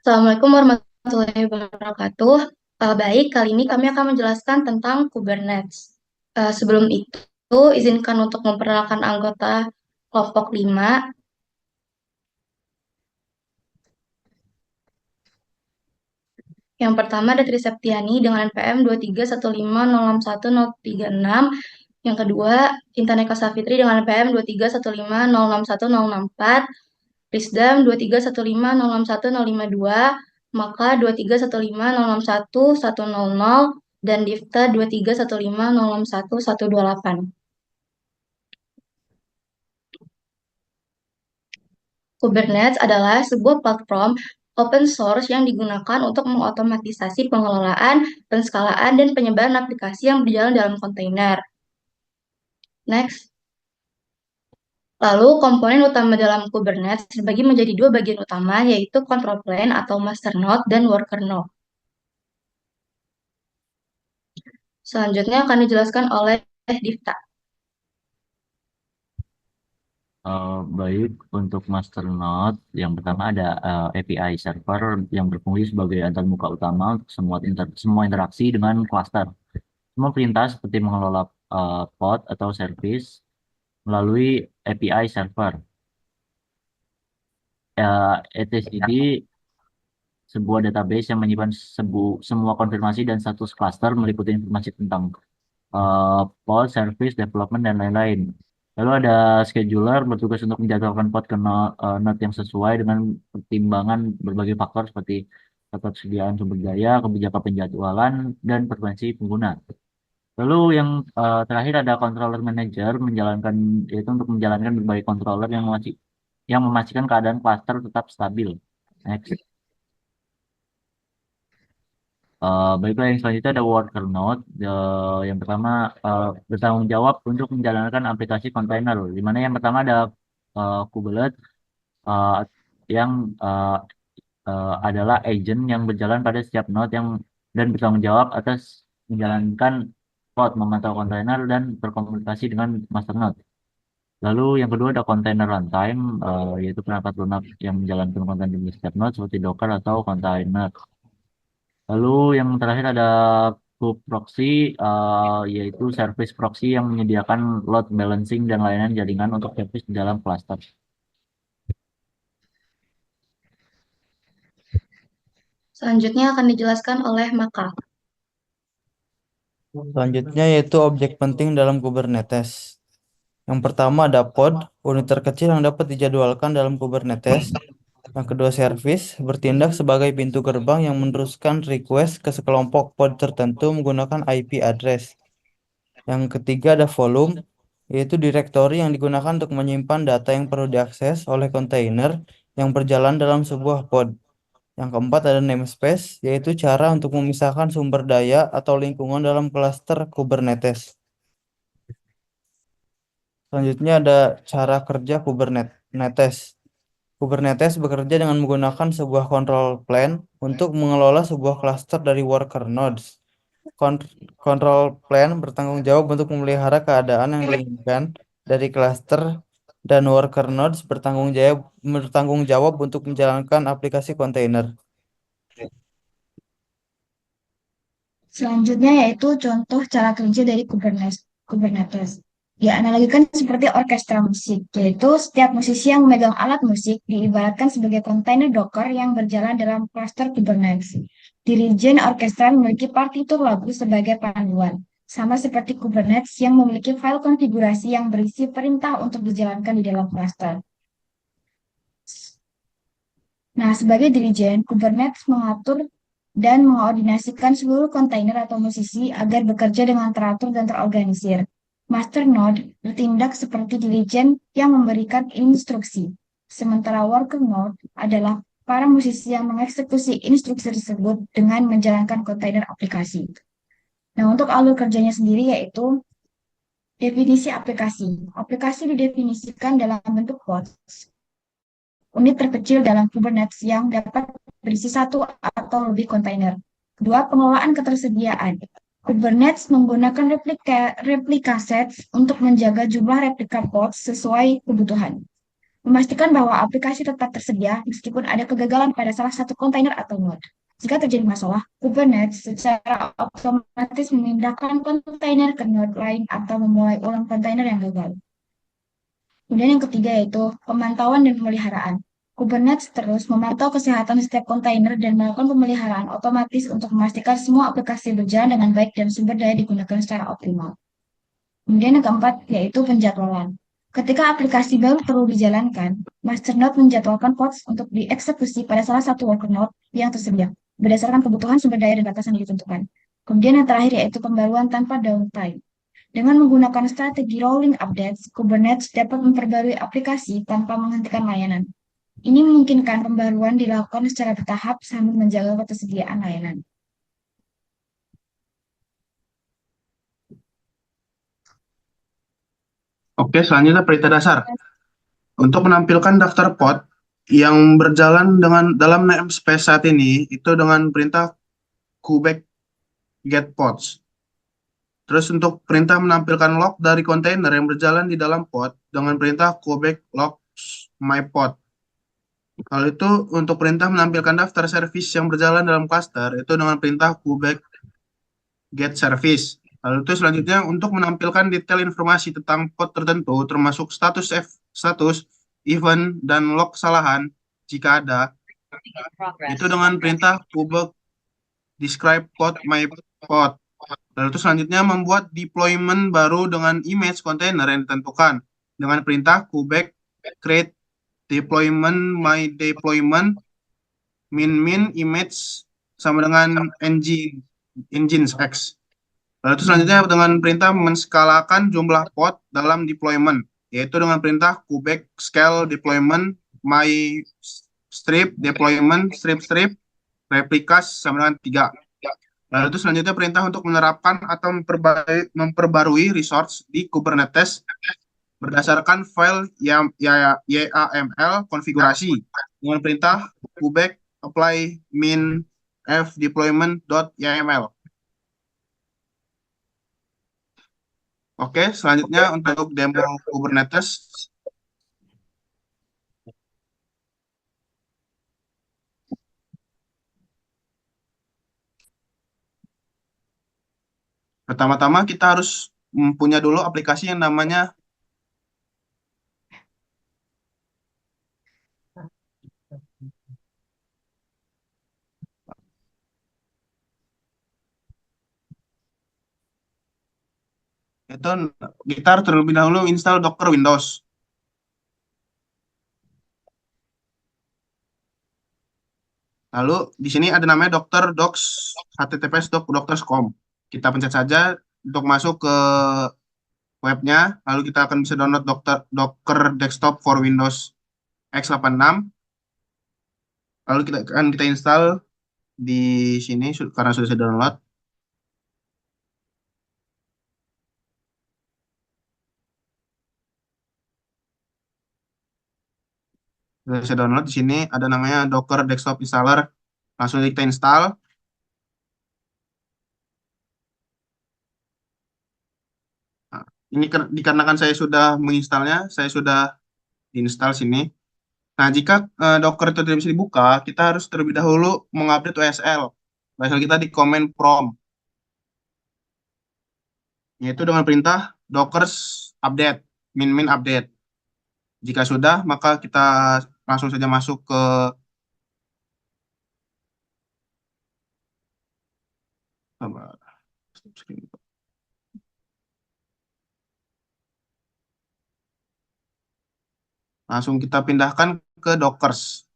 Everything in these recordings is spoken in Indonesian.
Assalamualaikum warahmatullahi wabarakatuh. Baik, kali ini kami akan menjelaskan tentang Kubernetes. Sebelum itu, izinkan untuk memperkenalkan anggota kelompok 5. Yang pertama ada Tri Septiani dengan NPM 231506136. Yang kedua, Intan Eka Safitri dengan NPM 231506164. Risdam 231506105, Maka 23150610100, dan Difta 231506128. Kubernetes adalah sebuah platform open source yang digunakan untuk mengotomatisasi pengelolaan, penskalaan, dan penyebaran aplikasi yang berjalan dalam kontainer. Next. Lalu, komponen utama dalam Kubernetes terbagi menjadi dua bagian utama, yaitu control plane atau master node dan worker node. Selanjutnya akan dijelaskan oleh Difta. Baik, untuk masternode, yang pertama ada API server yang berfungsi sebagai antarmuka utama untuk semua interaksi dengan cluster. Semua perintah seperti mengelola pod atau service melalui API server. etcd sebuah database yang menyimpan semua konfirmasi dan status cluster meliputi informasi tentang pod, service, development, dan lain-lain. Lalu ada scheduler bertugas untuk menjadwalkan pod ke node yang sesuai dengan pertimbangan berbagai faktor seperti ketersediaan sumber daya, kebijakan penjadwalan, dan frekuensi pengguna. Lalu yang terakhir ada controller manager yaitu untuk menjalankan berbagai controller yang memastikan keadaan cluster tetap stabil. Next. Baiklah, yang selanjutnya ada worker node. Yang pertama bertanggung jawab untuk menjalankan aplikasi kontainer, di mana yang pertama ada kubelet uh, yang adalah agent yang berjalan pada setiap node dan bertanggung jawab atas menjalankan pod, memantau kontainer, dan berkomunikasi dengan master node. Lalu yang kedua ada container runtime, yaitu perangkat lunak yang menjalankan konten di setiap node seperti Docker atau container. Lalu yang terakhir ada kube proxy, yaitu service proxy yang menyediakan load balancing dan layanan jaringan untuk service di dalam cluster. Selanjutnya akan dijelaskan oleh Maka. Selanjutnya yaitu objek penting dalam Kubernetes. Yang pertama ada pod, unit terkecil yang dapat dijadwalkan dalam Kubernetes. Yang kedua service, bertindak sebagai pintu gerbang yang meneruskan request ke sekelompok pod tertentu menggunakan IP address. Yang ketiga ada volume, yaitu direktori yang digunakan untuk menyimpan data yang perlu diakses oleh kontainer yang berjalan dalam sebuah pod. Yang keempat ada namespace, yaitu cara untuk memisahkan sumber daya atau lingkungan dalam klaster Kubernetes. Selanjutnya ada cara kerja Kubernetes. Kubernetes bekerja dengan menggunakan sebuah control plane untuk mengelola sebuah cluster dari worker nodes. Control plane bertanggung jawab untuk memelihara keadaan yang diinginkan dari cluster, dan worker nodes bertanggung jawab untuk menjalankan aplikasi kontainer. Selanjutnya yaitu contoh cara kerja dari Kubernetes. Dianalogikan seperti orkestra musik, yaitu setiap musisi yang memegang alat musik diibaratkan sebagai kontainer Docker yang berjalan dalam cluster Kubernetes. Dirijen orkestra memiliki partitur lagu sebagai panduan, sama seperti Kubernetes yang memiliki file konfigurasi yang berisi perintah untuk dijalankan di dalam cluster. Nah, sebagai dirijen, Kubernetes mengatur dan mengordinasikan seluruh kontainer atau musisi agar bekerja dengan teratur dan terorganisir. Masternode bertindak seperti dirijen yang memberikan instruksi, sementara worker node adalah para musisi yang mengeksekusi instruksi tersebut dengan menjalankan kontainer aplikasi. Nah, untuk alur kerjanya sendiri yaitu definisi aplikasi. Aplikasi didefinisikan dalam bentuk pods, unit terkecil dalam Kubernetes yang dapat berisi satu atau lebih kontainer. Kedua, pengelolaan ketersediaan. Kubernetes menggunakan replika sets untuk menjaga jumlah replika pods sesuai kebutuhan. Memastikan bahwa aplikasi tetap tersedia meskipun ada kegagalan pada salah satu kontainer atau node. Jika terjadi masalah, Kubernetes secara otomatis memindahkan kontainer ke node lain atau memulai ulang kontainer yang gagal. Kemudian yang ketiga yaitu pemantauan dan pemeliharaan. Kubernetes terus memantau kesehatan setiap kontainer dan melakukan pemeliharaan otomatis untuk memastikan semua aplikasi berjalan dengan baik dan sumber daya digunakan secara optimal. Kemudian yang keempat yaitu penjadwalan. Ketika aplikasi baru perlu dijalankan, masternode menjadwalkan pods untuk dieksekusi pada salah satu worker node yang tersedia, berdasarkan kebutuhan sumber daya dan batasan yang ditentukan. Kemudian yang terakhir yaitu pembaruan tanpa downtime. Dengan menggunakan strategi rolling updates, Kubernetes dapat memperbarui aplikasi tanpa menghentikan layanan. Ini memungkinkan pembaruan dilakukan secara bertahap sambil menjaga ketersediaan layanan. Oke, selanjutnya perintah dasar. Untuk menampilkan daftar pod yang berjalan dalam namespace saat ini, itu dengan perintah kubek get pods. Terus untuk perintah menampilkan log dari kontainer yang berjalan di dalam pod dengan perintah kubek logs my pod. Hal itu untuk perintah menampilkan daftar service yang berjalan dalam cluster itu dengan perintah kubek get service. Lalu itu selanjutnya untuk menampilkan detail informasi tentang pod tertentu termasuk status, event, dan log kesalahan jika ada, itu dengan perintah kubek describe pod my pod. Lalu itu selanjutnya membuat deployment baru dengan image container yang ditentukan dengan perintah kubek create deployment my deployment min image sama dengan engines X. Lalu itu selanjutnya dengan perintah menskalakan jumlah pod dalam deployment, yaitu dengan perintah kubek scale deployment my strip deployment strip replikas sama dengan 3. Lalu itu selanjutnya perintah untuk menerapkan atau memperbarui resource di Kubernetes berdasarkan file YAML konfigurasi dengan perintah kubek apply min f deployment.yml. Oke, selanjutnya untuk demo Kubernetes. Pertama-tama kita harus punya dulu aplikasi yang namanya itu kita harus terlebih dahulu install Docker Windows. Lalu di sini ada namanya Docker Docs https://docs.com. Kita pencet saja untuk masuk ke webnya, lalu kita akan bisa download Docker Desktop for Windows x86. Lalu kita install di sini karena sudah saya download. Sudah saya download di sini ada namanya Docker Desktop Installer. Langsung kita install. Nah, ini dikarenakan saya sudah menginstalnya, saya sudah install sini. Nah, jika Docker itu tidak bisa dibuka, kita harus terlebih dahulu mengupdate WSL. WSL kita di command prompt, yaitu dengan perintah docker update, min update. Jika sudah, maka kita langsung saja masuk ke langsung kita pindahkan ke Dockers.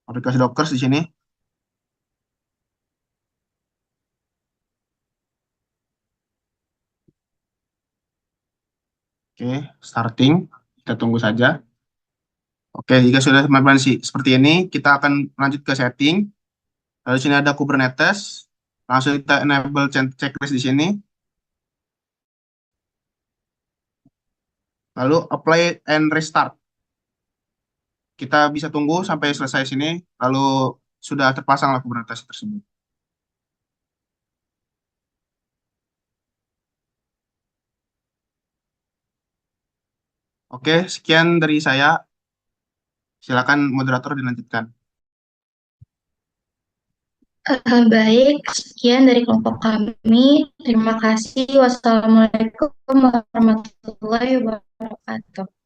Aplikasi Dockers di sini. Oke, starting. Kita tunggu saja. Oke, jika sudah seperti ini, kita akan lanjut ke setting. Lalu di sini ada Kubernetes. Langsung kita enable checklist di sini. Lalu apply and restart. Kita bisa tunggu sampai selesai sini, lalu sudah terpasanglah Kubernetes tersebut. Oke, sekian dari saya. Silakan moderator dilanjutkan. Baik, sekian dari kelompok kami. Terima kasih. Wassalamualaikum warahmatullahi wabarakatuh.